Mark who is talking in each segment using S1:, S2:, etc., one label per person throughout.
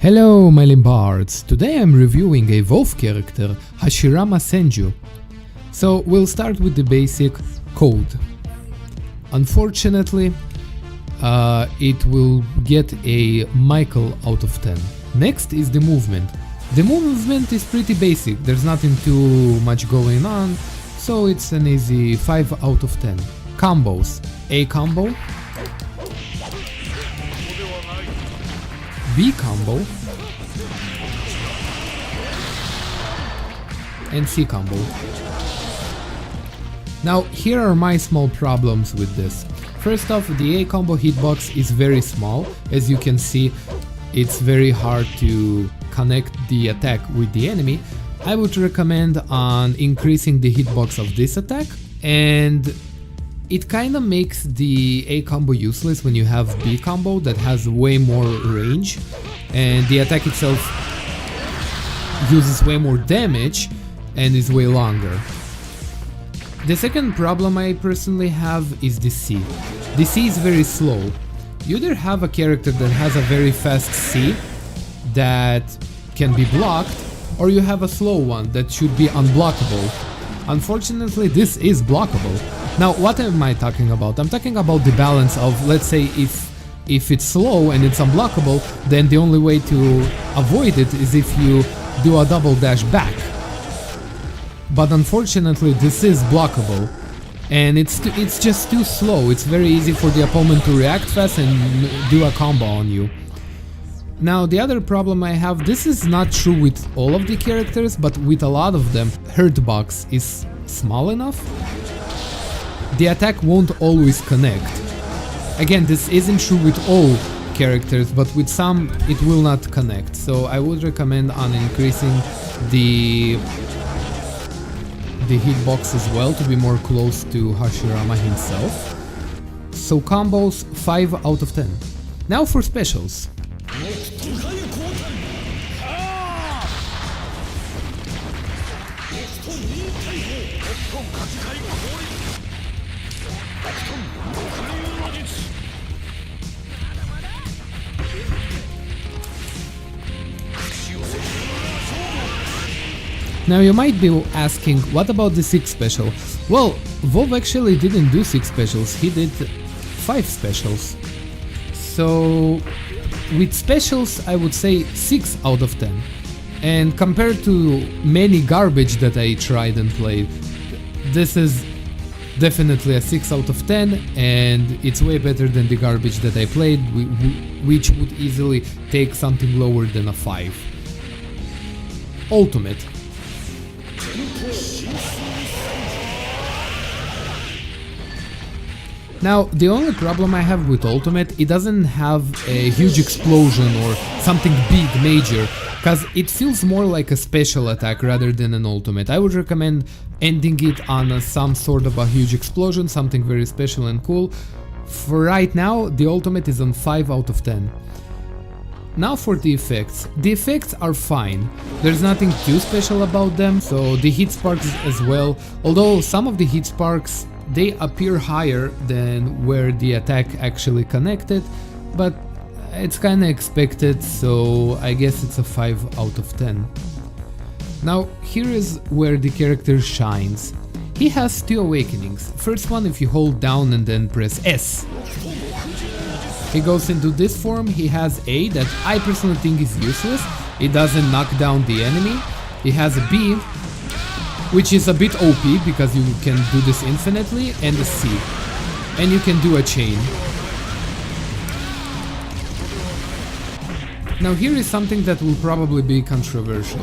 S1: Hello my Limbards! Today I'm reviewing a wolf character, Hashirama Senju. So we'll start with the basic code. Unfortunately, it will get a Michael out of 10. Next is the movement. The movement is pretty basic, there's nothing too much going on, so it's an easy 5 out of 10. Combos. A combo, B combo, and C combo. Now here are my small problems with this. First off, the A combo hitbox is very small. As you can see, it's very hard to connect the attack with the enemy. I would recommend on increasing the hitbox of this attack, and it kinda makes the A combo useless when you have B combo that has way more range and the attack itself uses way more damage and is way longer. The second problem I personally have is the C. The C is very slow. You either have a character that has a very fast C that can be blocked, or you have a slow one that should be unblockable. Unfortunately, this is blockable. Now, what am I talking about? I'm talking about the balance of, let's say, if it's slow and it's unblockable, then the only way to avoid it is if you do a double dash back. But unfortunately, this is blockable, and it's just too slow. It's very easy for the opponent to react fast and do a combo on you. Now, the other problem I have, this is not true with all of the characters, but with a lot of them, hurt box is small enough. The attack won't always connect. Again, this isn't true with all characters, but with some it will not connect. So I would recommend on increasing the hitbox as well to be more close to Hashirama himself. So combos 5 out of 10. Now for specials. Now you might be asking, what about the 6 special? Well, Vov actually didn't do 6 specials, he did 5 specials. So with specials I would say 6 out of 10. And compared to many garbage that I tried and played, this is definitely a 6 out of 10, and it's way better than the garbage that I played, which would easily take something lower than a 5. Ultimate. Now, the only problem I have with Ultimate, it doesn't have a huge explosion or something big, major, because it feels more like a special attack rather than an Ultimate. I would recommend ending it on some sort of a huge explosion, something very special and cool. For right now, the Ultimate is on 5 out of 10. Now for the effects. The effects are fine, there's nothing too special about them, so the hit sparks as well, although some of the hit sparks, they appear higher than where the attack actually connected, but it's kinda expected, so I guess it's a 5 out of 10. Now here is where the character shines. He has 2 awakenings. First one if you hold down and then press S. He goes into this form, he has A that I personally think is useless, it doesn't knock down the enemy. He has a B, which is a bit OP because you can do this infinitely, and a C. And you can do a chain. Now here is something that will probably be controversial.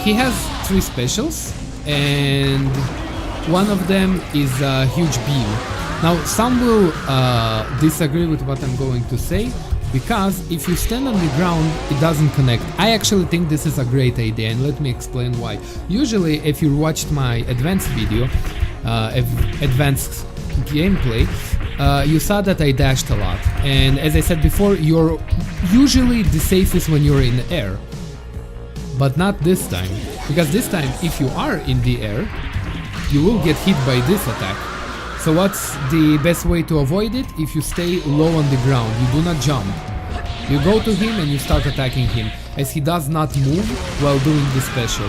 S1: He has 3 specials, and one of them is a huge beam. Now some will disagree with what I'm going to say, because if you stand on the ground it doesn't connect. I actually think this is a great idea, and let me explain why. Usually if you watched my advanced video, advanced gameplay, you saw that I dashed a lot, and as I said before, you're usually the safest when you're in the air. But not this time, because this time if you are in the air, you will get hit by this attack. So what's the best way to avoid it? If you stay low on the ground, you do not jump. You go to him and you start attacking him, as he does not move while doing the special.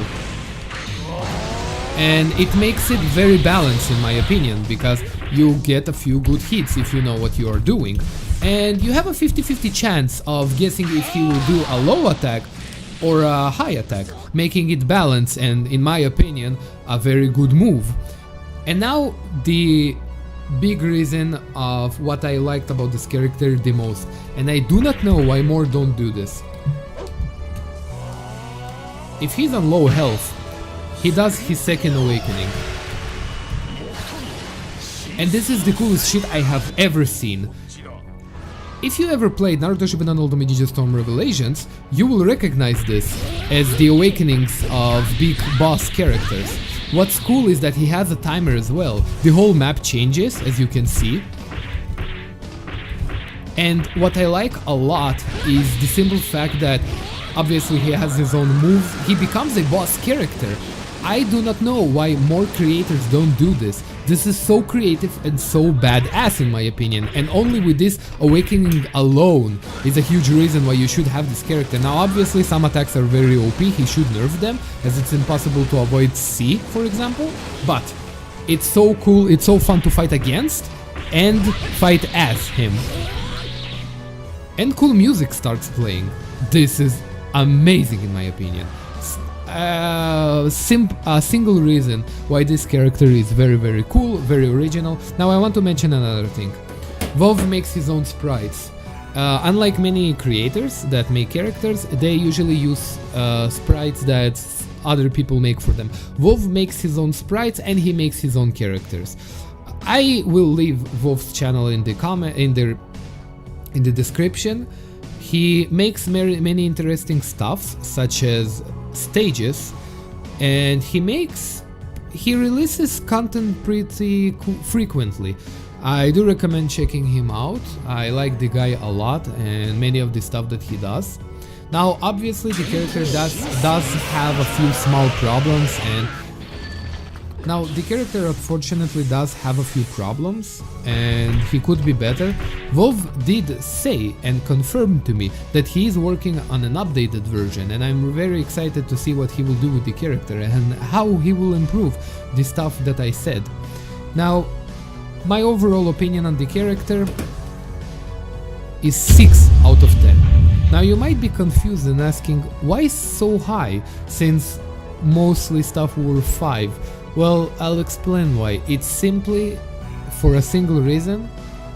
S1: And it makes it very balanced in my opinion, because you get a few good hits if you know what you are doing. And you have a 50-50 chance of guessing if he will do a low attack or a high attack, making it balanced and, in my opinion, a very good move. And now the big reason of what I liked about this character the most, and I do not know why more don't do this. If he's on low health, he does his second awakening. And this is the coolest shit I have ever seen. If you ever played Naruto Shippuden Ultimate Ninja Storm Revelations, you will recognize this as the awakenings of big boss characters. What's cool is that he has a timer as well. The whole map changes, as you can see. And what I like a lot is the simple fact that obviously he has his own moves, he becomes a boss character. I do not know why more creators don't do this. This is so creative and so badass in my opinion, and only with this awakening alone is a huge reason why you should have this character. Now obviously some attacks are very OP, he should nerf them, as it's impossible to avoid C, for example, but it's so cool, it's so fun to fight against and fight as him. And cool music starts playing. This is amazing in my opinion. A single reason why this character is very cool, very original. Now I want to mention another thing. Vov makes his own sprites. Unlike many creators that make characters, they usually use sprites that other people make for them. Vov makes his own sprites and he makes his own characters. I will leave Vov's channel in the description. He makes many interesting stuff, such as stages, and he releases content pretty frequently. I do recommend checking him out. I like the guy a lot and many of the stuff that he does. Now obviously the character does have a few small problems, and now the character unfortunately does have a few problems and he could be better. Vov did say and confirm to me that he is working on an updated version, and I'm very excited to see what he will do with the character and how he will improve the stuff that I said. Now, my overall opinion on the character is 6 out of 10. Now you might be confused and asking why so high, since mostly stuff were 5. Well, I'll explain why. It's simply for a single reason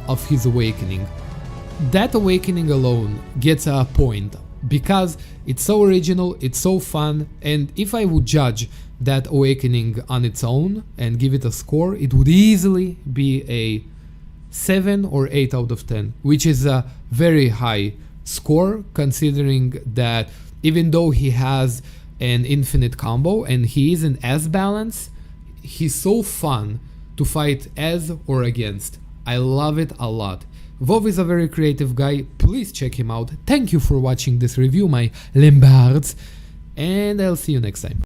S1: of his awakening. That awakening alone gets a point because it's so original, it's so fun, and if I would judge that awakening on its own and give it a score, it would easily be a 7 or 8 out of 10, which is a very high score considering that even though he has an infinite combo and he isn't as balanced, he's so fun to fight as or against. I love it a lot. Vov is a very creative guy, please check him out. Thank you for watching this review, my Limbards, and I'll see you next time.